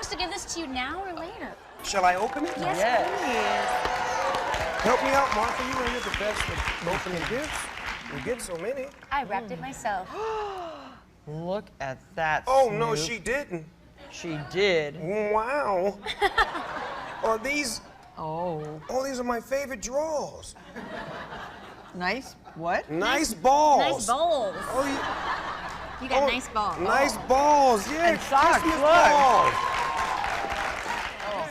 box to give this to you now or later? Shall I open it? Yes, Help me out, Martha. You know you're the best at opening gifts. You get so many. please. I wrapped it myself. Look at that, Oh, Snoop. no, she didn't. She did. Wow. Are these... Oh. Oh, these are my favorite drawers. Nice. What? Nice balls. Nice bowls. Oh, You got nice balls. Nice balls, yeah. And socks, Christmas look. balls.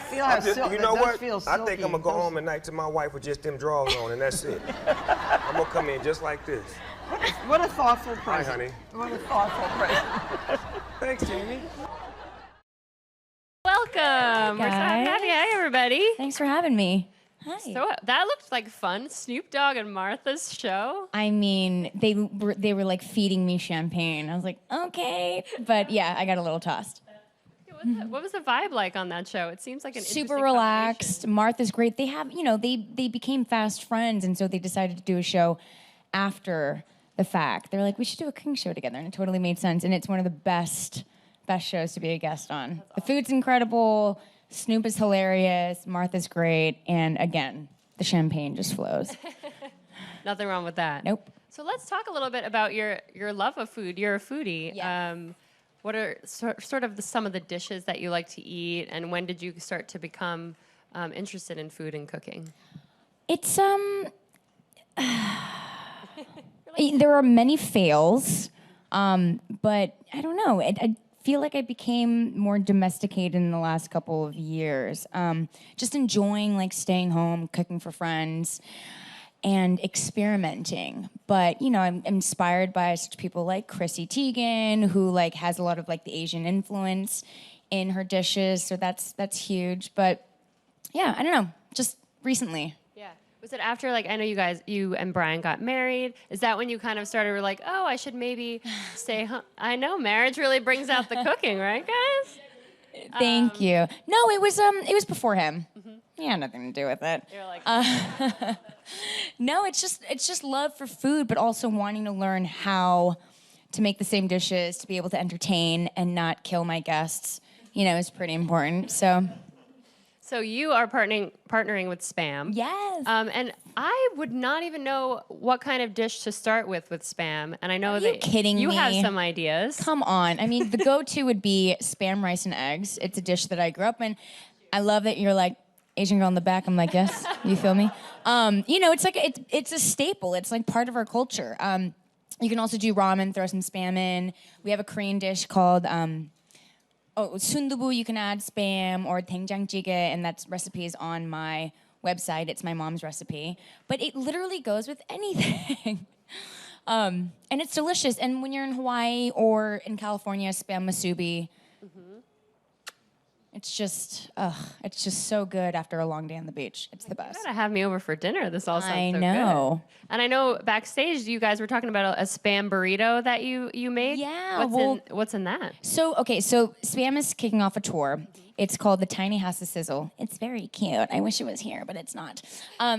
Feel how You know what? Feel I think I'm gonna go silky. home at night to my wife with just them drawers on, and that's it. I'm gonna come in just like this. What a thoughtful Hi, present. honey. What a thoughtful present. Thanks, Jamie. Welcome. We're so happy to have you. Hey, everybody. Thanks for having me. Hi. So that looked like fun. Snoop Dogg and Martha's show. I mean, they were like feeding me champagne. I was like, okay, but yeah, I got a little tossed. What was the vibe like on that show? It seems like an Super interesting relaxed. combination. Martha's great. They have, they became fast friends, and so they decided to do a show after the fact. They were like, we should do a cooking show together, and it totally made sense. And it's one of the best shows to be a guest on. The food's incredible. Snoop is hilarious. Martha's great, and again, the champagne just flows. Nothing wrong with that. Nope. So let's talk a little bit about your love of food. You're a foodie. Yes. What are sort of some of the dishes that you like to eat, and when did you start to become interested in food and cooking? It's there are many fails, but I don't know. I feel like I became more domesticated in the last couple of years. Just enjoying like staying home, cooking for friends, and experimenting. But I'm inspired by such people like Chrissy Teigen, who like has a lot of like the Asian influence in her dishes. So that's huge. But yeah, I don't know. Just recently. Yeah. Was it after, like, I know you and Brian got married. Is that when you kind of started, like, oh, I should maybe stay home? I know, marriage really brings out the cooking, right, guys? Thank you. No, it was before him. Mm-hmm. He had nothing to do with it. You're like, No, it's just love for food, but also wanting to learn how to make the same dishes, to be able to entertain and not kill my guests. Is pretty important. So you are partnering with Spam. Yes. And I would not even know what kind of dish to start with Spam. And I know Are that you kidding you me? have some ideas. Come on. I mean, the go-to would be Spam rice and eggs. It's a dish that I grew up in. I love that you're like, Asian girl in the back. I'm like, yes, you feel me? It's like it's a staple. It's like part of our culture. You can also do ramen, throw some Spam in. We have a Korean dish called sundubu. You can add Spam or doenjangjjigae, and that's recipes on my website. It's my mom's recipe, but it literally goes with anything. And it's delicious. And when you're in Hawaii or in California, Spam musubi. It's just so good after a long day on the beach. It's the best. You gotta have me over for dinner. This all sounds I so know. good. And I know backstage you guys were talking about a Spam burrito that you made. Yeah, What's in that? So Spam is kicking off a tour. It's called the Tiny House of Sizzle. It's very cute. I wish it was here, but it's not.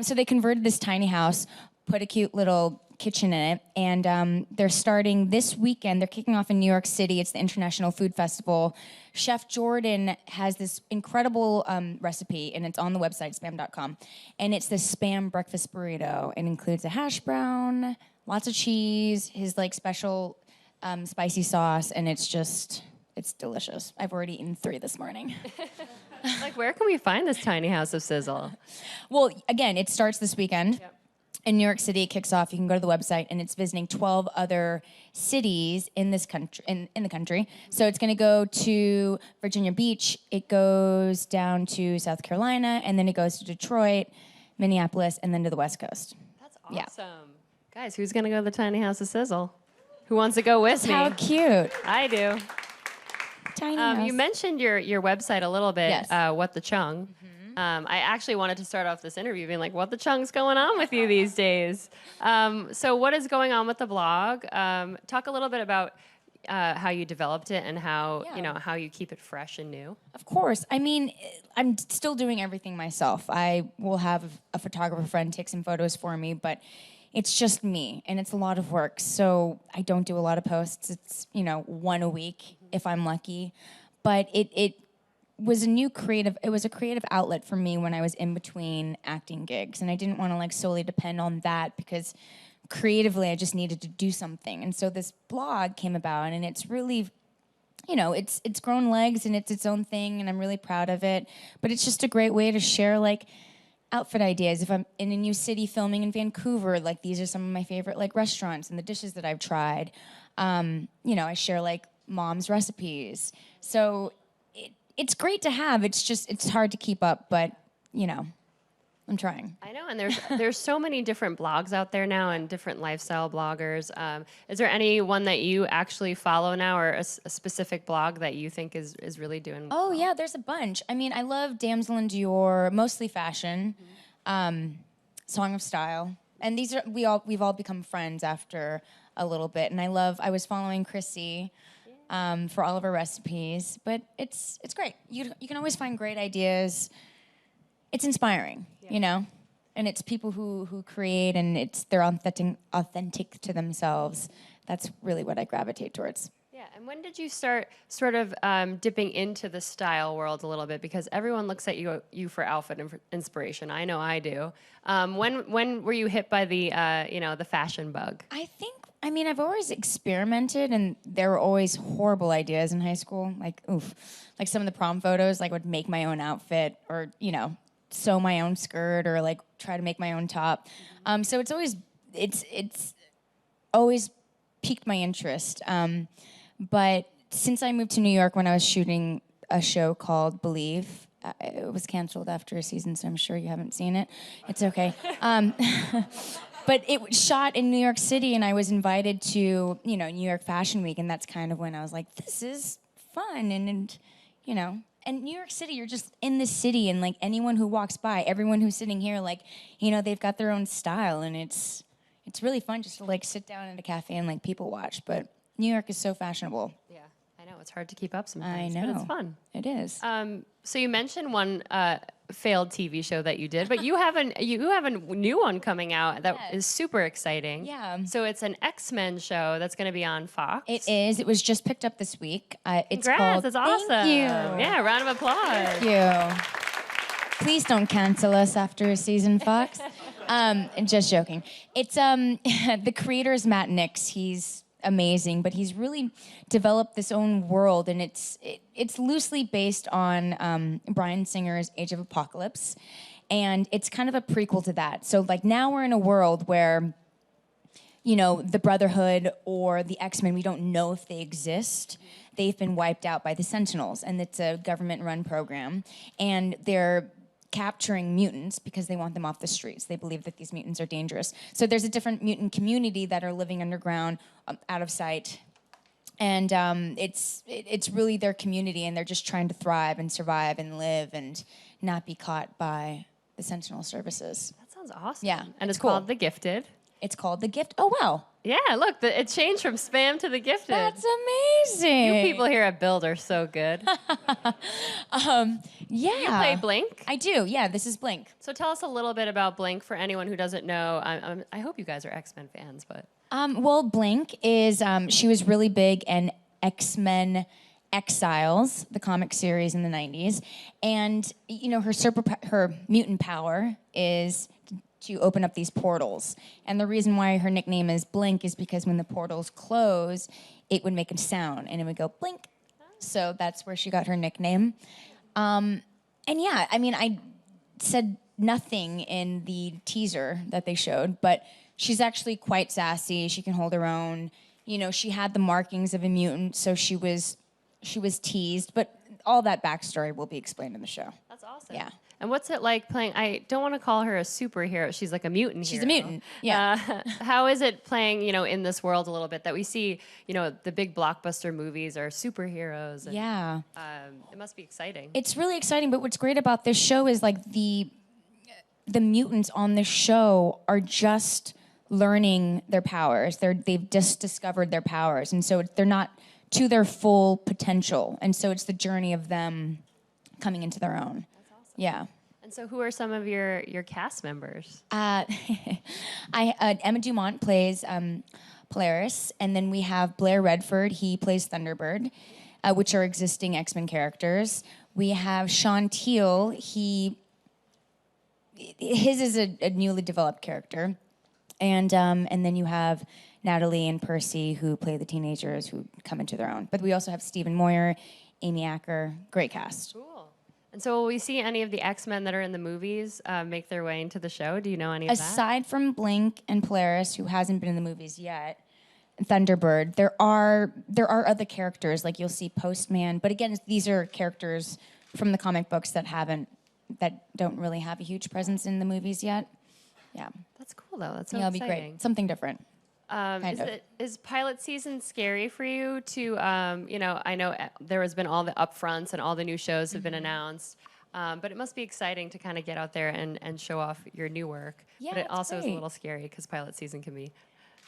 So they converted this tiny house, put a cute little kitchen in it, and they're starting this weekend. They're kicking off in New York City. It's the International Food Festival. Chef Jordan has this incredible recipe, and it's on the website, spam.com, and it's the Spam breakfast burrito. It includes a hash brown, lots of cheese, his like special spicy sauce, and it's delicious. I've already eaten 3 this morning. Like, where can we find this tiny house of sizzle? Well, again, it starts this weekend. Yep. In New York City, it kicks off. You can go to the website, and it's visiting 12 other cities in this country. In the country, so it's going to go to Virginia Beach. It goes down to South Carolina, and then it goes to Detroit, Minneapolis, and then to the West Coast. That's awesome. Yeah. Guys, who's gonna go to the tiny house of sizzle? Who wants to go with me? How cute! I do. Tiny house. You mentioned your website a little bit. Yes. What the Chung. I actually wanted to start off this interview being like, what the Chung's going on with you these days? So what is going on with the blog? Talk a little bit about how you developed it and how how you keep it fresh and new. Of course. I mean, I'm still doing everything myself. I will have a photographer friend take some photos for me, but it's just me, and it's a lot of work. So I don't do a lot of posts. It's, 1 a week if I'm lucky. But it was a creative outlet for me when I was in between acting gigs, and I didn't want to like solely depend on that because creatively I just needed to do something. And so this blog came about, and it's really, it's grown legs and it's its own thing, and I'm really proud of it. But it's just a great way to share like outfit ideas. If I'm in a new city filming in Vancouver, like these are some of my favorite like restaurants and the dishes that I've tried. I share like mom's recipes. So it's great to have. It's hard to keep up, but I'm trying. I know, and there's so many different blogs out there now and different lifestyle bloggers. Is there any one that you actually follow now, or a specific blog that you think is really doing? Oh yeah, there's a bunch. I mean, I love Damsel in Dior, mostly fashion, Song of Style, and these are we've all become friends after a little bit. And I was following Chrissy. For all of our recipes, but it's great. You can always find great ideas. It's inspiring, and it's people who create, and they're authentic to themselves. That's really what I gravitate towards. Yeah, and when did you start sort of dipping into the style world a little bit? Because everyone looks at you for outfit inspiration. I know I do. When were you hit by the the fashion bug? I've always experimented, and there were always horrible ideas in high school. Like some of the prom photos, like would make my own outfit, or sew my own skirt, or like try to make my own top. So it's always piqued my interest. But since I moved to New York when I was shooting a show called Believe, it was canceled after a season, so I'm sure you haven't seen it. It's okay. But it was shot in New York City, and I was invited to, New York Fashion Week, and that's kind of when I was like, this is fun, and New York City, you're just in the city, and like anyone who walks by, everyone who's sitting here, like, they've got their own style, and it's really fun just to like sit down at a cafe and like people watch. But New York is so fashionable. Yeah, I know it's hard to keep up sometimes. I know, but it's fun. It is. So you mentioned one failed TV show that you did, but you have a new one coming out that is super exciting. Yeah. So it's an X-Men show that's going to be on Fox. It is. It was just picked up this week. It's Congrats! called. That's awesome. Thank you. Yeah, round of applause. Thank you. Please don't cancel us after a season, Fox. Just joking. It's the creator is Matt Nix. He's amazing, but he's really developed this own world, and it's loosely based on Bryan Singer's Age of Apocalypse, and it's kind of a prequel to that. So like now we're in a world where the Brotherhood or the X-Men, we don't know if they exist. They've been wiped out by the Sentinels, and it's a government-run program, and they're capturing mutants because they want them off the streets. They believe that these mutants are dangerous. So there's a different mutant community that are living underground, out of sight. And it's really their community, and they're just trying to thrive and survive and live and not be caught by the Sentinel services. That sounds awesome. Yeah, and it's cool. called The Gifted. It's called The Gift. Oh, wow. Yeah, look, it changed from Spam to The Gifted. That's amazing. You people here at Build are so good. Yeah. You play Blink? I do. Yeah, this is Blink. So tell us a little bit about Blink for anyone who doesn't know. I hope you guys are X-Men fans, but... Well, Blink is, she was really big in X-Men Exiles, the comic series in the 90s. And, her mutant power is to open up these portals. And the reason why her nickname is Blink is because when the portals close, it would make a sound, and it would go blink. So that's where she got her nickname. And yeah, I said nothing in the teaser that they showed, but she's actually quite sassy. She can hold her own. She had the markings of a mutant, so she was teased. But all that backstory will be explained in the show. That's awesome. Yeah. And what's it like playing? I don't want to call her a superhero. She's like a mutant She's hero. a mutant. Yeah. How is it playing, in this world a little bit that we see, the big blockbuster movies are superheroes. And, Yeah. It must be exciting. It's really exciting, but what's great about this show is like the mutants on this show are just learning their powers. They've just discovered their powers, and so they're not to their full potential. And so it's the journey of them coming into their own. That's awesome. Yeah. And so who are some of your cast members? Emma Dumont plays Polaris, and then we have Blair Redford. He plays Thunderbird, which are existing X-Men characters. We have Sean Teal. His is a newly developed character, and then you have Natalie and Percy, who play the teenagers who come into their own. But we also have Stephen Moyer, Amy Acker, great cast. Cool. And so will we see any of the X-Men that are in the movies make their way into the show? Do you know any of that? Aside from Blink and Polaris, who hasn't been in the movies yet, Thunderbird, there are other characters, like you'll see Postman, but again, these are characters from the comic books that don't really have a huge presence in the movies yet. Yeah. That's cool though. That's so Yeah, it'll be exciting. great. Something different. Is pilot season scary for you to, I know there has been all the upfronts and all the new shows have been announced, but it must be exciting to kind of get out there and show off your new work. Yeah, but it it's also is a great. little scary because pilot season can be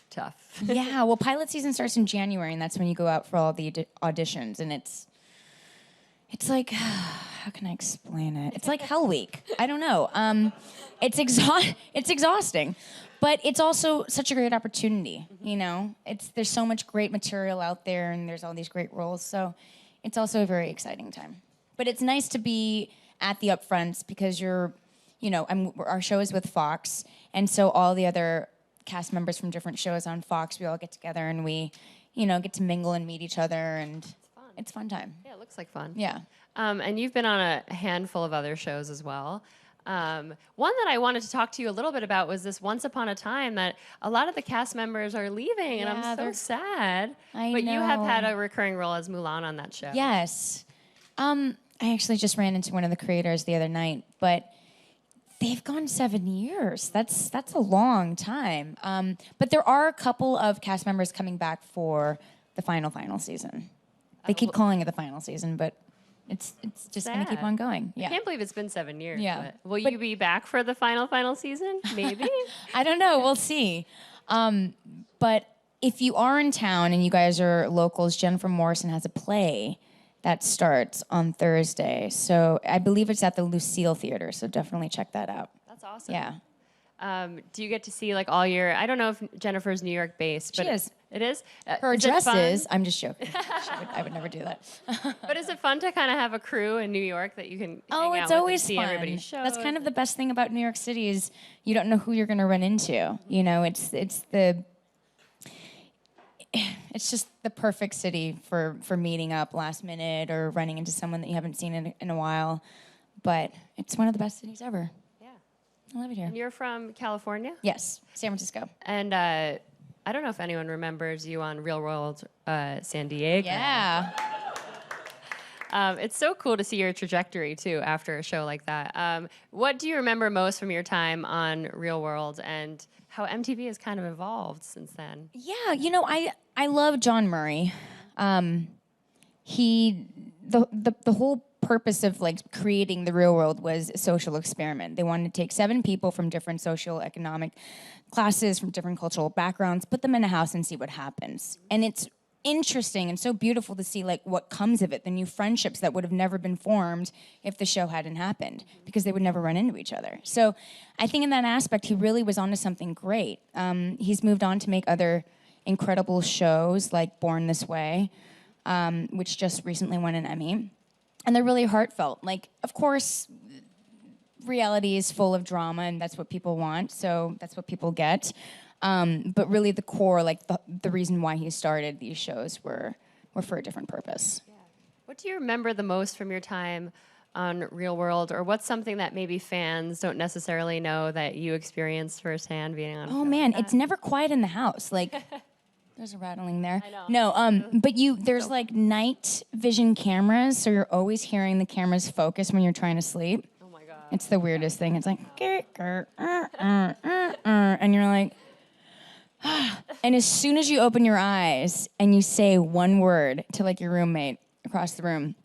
tough. Yeah, well, pilot season starts in January, and that's when you go out for all the auditions, and it's like, how can I explain it? It's like Hell Week. I don't know. It's exhausting, but it's also such a great opportunity. You know, there's so much great material out there, and there's all these great roles. So it's also a very exciting time. But it's nice to be at the upfronts because our show is with Fox, and so all the other cast members from different shows on Fox, we all get together and we, get to mingle and meet each other, and it's a fun time. Yeah, it looks like fun. Yeah. And you've been on a handful of other shows as well. One that I wanted to talk to you a little bit about was this Once Upon a Time that a lot of the cast members are leaving, and Yeah, I'm so they're- sad. I But you have know. had a recurring role as Mulan on that show. Yes. I actually just ran into one of the creators the other night, but they've gone 7 years. That's a long time. But there are a couple of cast members coming back for the final season. They keep calling it the final season, but it's just going to keep Sad. on going. I Yeah. can't believe it's been 7 years. Yeah. But will you be back for the final season? Maybe. I don't know. We'll see. But if you are in town and you guys are locals, Jennifer Morrison has a play that starts on Thursday. So I believe it's at the Lucille Theater. So definitely check that out. That's awesome. Yeah. Do you get to see like all your? I don't know if Jennifer's New York based, but She is. It is. Her is it dress fun? is. I'm just joking. I would never do that. But is it fun to kind of have a crew in New York that you can? Oh, hang it's out with always and see fun. everybody's shows? That's kind of the best thing about New York City is you don't know who you're going to run into. It's just the perfect city for meeting up last minute or running into someone that you haven't seen in a while. But it's one of the best cities ever. Yeah. I love it here. And you're from California, Yes, San Francisco. and I don't know if anyone remembers you on Real World San Diego. Yeah. It's so cool to see your trajectory too after a show like that. What do you remember most from your time on Real World and how MTV has kind of evolved since then? Yeah, I love John Murray. The whole purpose of like creating the Real World was a social experiment. They wanted to take 7 people from different social economic classes, from different cultural backgrounds, put them in a house and see what happens. And it's interesting and so beautiful to see like what comes of it, the new friendships that would have never been formed if the show hadn't happened, because they would never run into each other. So I think in that aspect, he really was onto something great. He's moved on to make other incredible shows like Born This Way, which just recently won an Emmy. And they're really heartfelt. Like, of course, reality is full of drama, and that's what people want, so that's what people get. But really the core, like the reason why he started these shows were for a different purpose. What do you remember the most from your time on Real World, or what's something that maybe fans don't necessarily know that you experienced firsthand being on? Oh man, it's never quiet in the house. Like, there's a rattling there. I know. No, but there's like night vision cameras, so you're always hearing the cameras focus when you're trying to sleep. Oh my God. It's the weirdest thing. It's like, and you're like, and as soon as you open your eyes and you say one word to like your roommate across the room,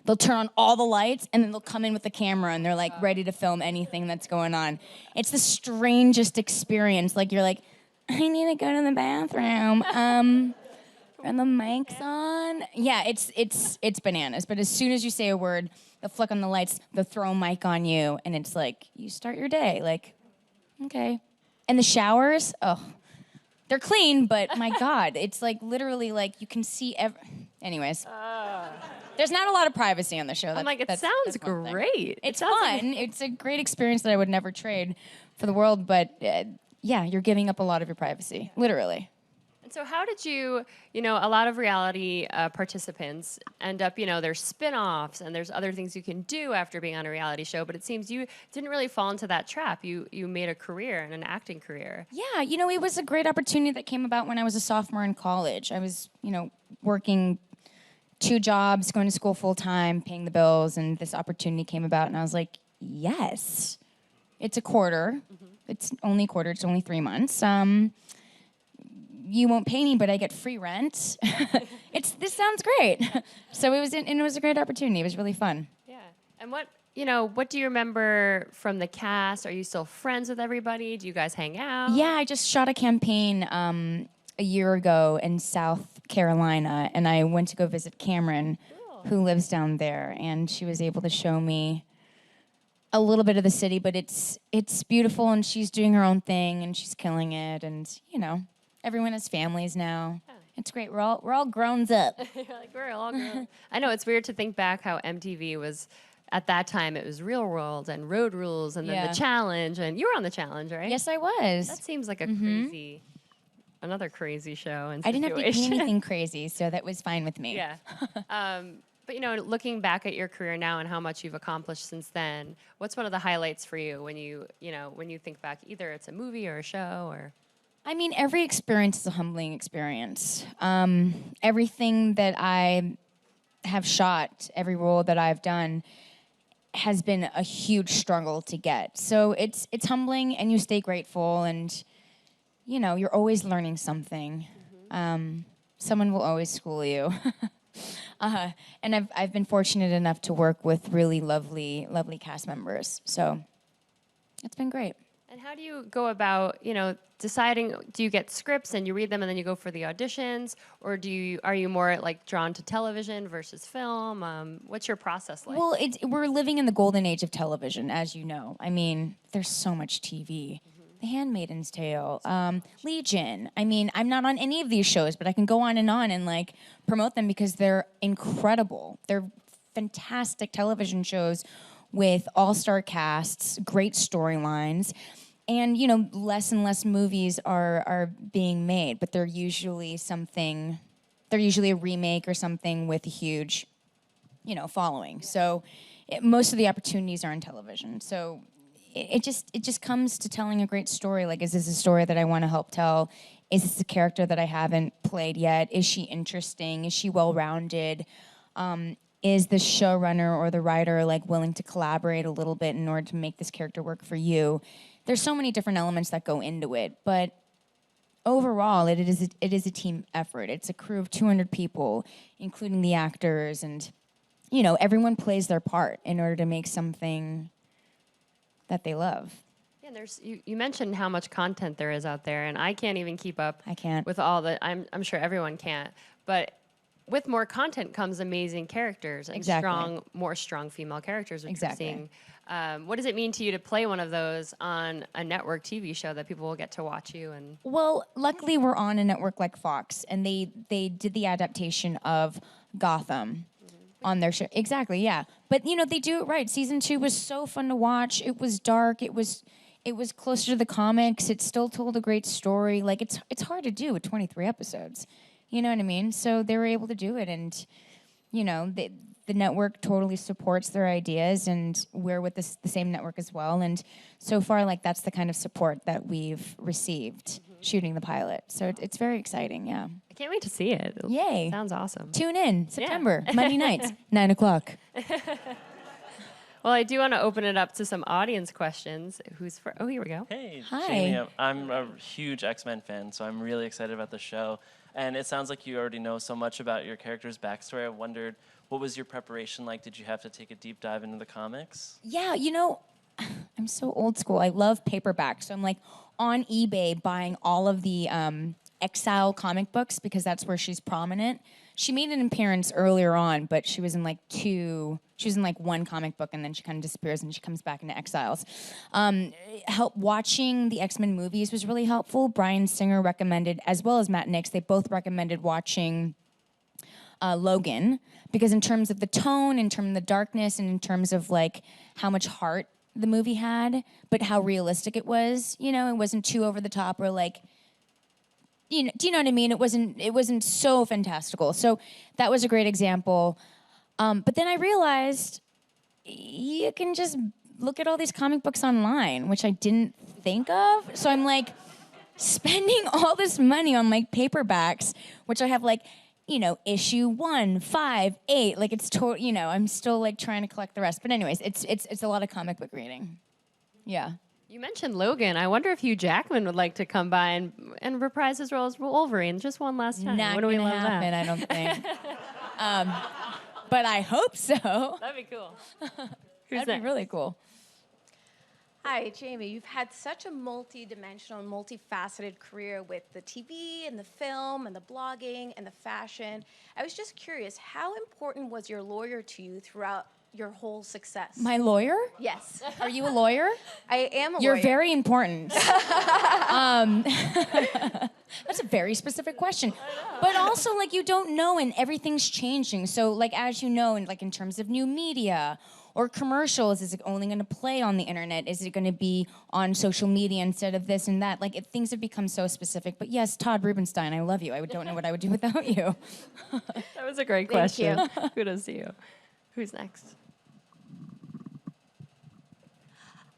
they'll turn on all the lights and then they'll come in with the camera and they're like ready to film anything that's going on. It's the strangest experience. Like you're like, I need to go to the bathroom. Are the mics on? Yeah, it's bananas. But as soon as you say a word, they'll flick on the lights, they'll throw a mic on you, and it's like you start your day. Like, okay. And the showers, they're clean, but my God, it's like literally like you can see anyways. There's not a lot of privacy on the show. I'm like, it that's sounds one thing. great. It's sounds like- fun. It's a great experience that I would never trade for the world. But yeah, you're giving up a lot of your privacy, literally. And so how did you, a lot of reality participants end up, there's spin-offs and there's other things you can do after being on a reality show, but it seems you didn't really fall into that trap. You made a career and an acting career. Yeah, it was a great opportunity that came about when I was a sophomore in college. I was, working 2 jobs, going to school full-time, paying the bills, and this opportunity came about, and I was like, yes. It's a quarter. It's only a quarter. It's only 3 months. You won't pay me, but I get free rent. This sounds great. So it was a great opportunity. It was really fun. Yeah. And what do you remember from the cast? Are you still friends with everybody? Do you guys hang out? Yeah, I just shot a campaign a year ago in South Carolina, and I went to go visit Cameron, who lives down there, and she was able to show me a little bit of the city, but it's beautiful, and she's doing her own thing, and she's killing it, and everyone has families now. It's great. We're all grown up. You're like, we're all grown. I know, it's weird to think back how MTV was, at that time, it was Real World and Road Rules and then Yeah. The Challenge. And you were on The Challenge, right? Yes, I was. That seems like another crazy show and I didn't have to do situation. anything crazy, so that was fine with me. Yeah. But looking back at your career now and how much you've accomplished since then, what's one of the highlights for you when you think back? Either it's a movie or a show or... I mean, every experience is a humbling experience. Everything that I have shot, every role that I've done, has been a huge struggle to get. So it's humbling, and you stay grateful, and you're always learning something. Someone will always school you. And I've been fortunate enough to work with really lovely cast members. So it's been great. And how do you go about, deciding, do you get scripts and you read them and then you go for the auditions? Or are you more like drawn to television versus film? What's your process like? Well, we're living in the golden age of television, as you know. I mean, there's so much TV. The Handmaid's Tale, Legion. I mean, I'm not on any of these shows, but I can go on and promote them because they're incredible. They're fantastic television shows with all-star casts, great storylines. And, less and less movies are being made, but they're usually a remake or something with a huge, following. So most of the opportunities are on television. So it just comes to telling a great story. Like, is this a story that I want to help tell? Is this a character that I haven't played yet? Is she interesting? Is she well-rounded? Is the showrunner or the writer willing to collaborate a little bit in order to make this character work for you? There's so many different elements that go into it, but overall, it is a team effort. It's a crew of 200 people, including the actors, and everyone plays their part in order to make something that they love. Yeah, you mentioned how much content there is out there, and I can't even keep up. I can't. With all the, I'm sure everyone can't, but with more content comes amazing characters and Exactly. more strong female characters, which Exactly. we're seeing. What does it mean to you to play one of those on a network TV show that people will get to watch you? And Well, luckily we're on a network like Fox, and they did the adaptation of Gotham on their show. Exactly, yeah. But they do it right. Season 2 was so fun to watch. It was dark. It was closer to the comics. It still told a great story. It's hard to do with 23 episodes. You know what I mean? So they were able to do it, and the network totally supports their ideas, and we're with the same network as well. And so far, that's the kind of support that we've received shooting the pilot. So it's very exciting, yeah. I can't wait to see it. Yay. Sounds awesome. Tune in, September, Monday nights, 9 o'clock. Well, I do want to open it up to some audience questions. Oh, here we go. Hey, Hi. Jamie. I'm a huge X-Men fan, so I'm really excited about the show. And it sounds like you already know so much about your character's backstory. I wondered, what was your preparation like? Did you have to take a deep dive into the comics? Yeah, I'm so old school. I love paperbacks. So I'm on eBay buying all of the Exile comic books because that's where she's prominent. She made an appearance earlier on, but she was in one comic book, and then she kind of disappears and she comes back into Exiles. Watching the X-Men movies was really helpful. Bryan Singer recommended, as well as Matt Nix, they both recommended watching Logan, because in terms of the tone, in terms of the darkness, and in terms of like how much heart the movie had, but how realistic it was. You know, it wasn't too over the top or like, you know, do you know what I mean? It wasn't so fantastical. So that was a great example. But then I realized you can just look at all these comic books online, which I didn't think of. So I'm like spending all this money on like paperbacks, which I have like, you know, issue 1, 5, 8. Like it's you know, I'm still like trying to collect the rest. But anyways, it's a lot of comic book reading. Yeah. You mentioned Logan. I wonder if Hugh Jackman would like to come by and reprise his role as Wolverine just one last time. Not Would we gonna love happen, that? I don't think. But I hope so. That'd be cool. Who's That'd next? be really cool. Hi, Jamie. You've had such a multi-dimensional and multifaceted career with the TV and the film and the blogging and the fashion. I was just curious, how important was your lawyer to you throughout your whole success? My lawyer? Yes. Are you a lawyer? I am a You're lawyer. very important. That's a very specific question. But also, like, you don't know, and everything's changing. So, like, as you know, in terms of new media or commercials, is it only going to play on the internet? Is it going to be on social media instead of this and that? Like, things have become so specific. But yes, Todd Rubenstein, I love you. I don't know what I would do without you. That was a great Thank question. you. Kudos to you. Who's next?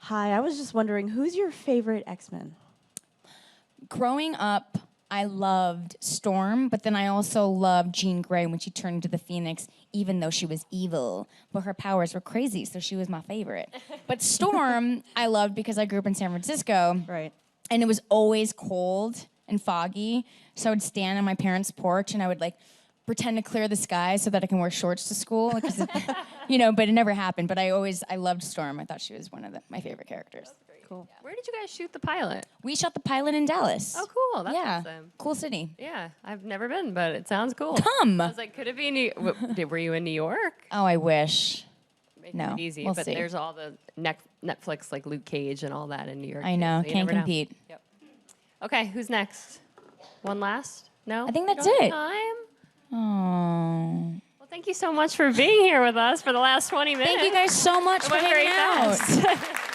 Hi, I was just wondering, who's your favorite X-Men? Growing up, I loved Storm, but then I also loved Jean Grey when she turned into the Phoenix, even though she was evil. But her powers were crazy, so she was my favorite. But Storm, I loved because I grew up in San Francisco. Right. And it was always cold and foggy, so I would stand on my parents' porch and I would like pretend to clear the sky so that I can wear shorts to school, because you know. But it never happened. But I loved Storm. I thought she was one of my favorite characters. Cool. Where did you guys shoot the pilot? We shot the pilot in Dallas. Oh, cool. That's yeah, awesome. cool city. Yeah, I've never been, but it sounds cool. Come. I was like, could it be were you in New York? Oh, I wish. Making No, it easy, we'll but see. there's all the Netflix, like Luke Cage and all that in New York. I too, know, so you can't never know. compete. Yep. Okay, who's next? One last? No? I think We that's don't have it. Time? Oh. Well, thank you so much for being here with us for the last 20 minutes. Thank you guys so much It for went very hanging out. fast.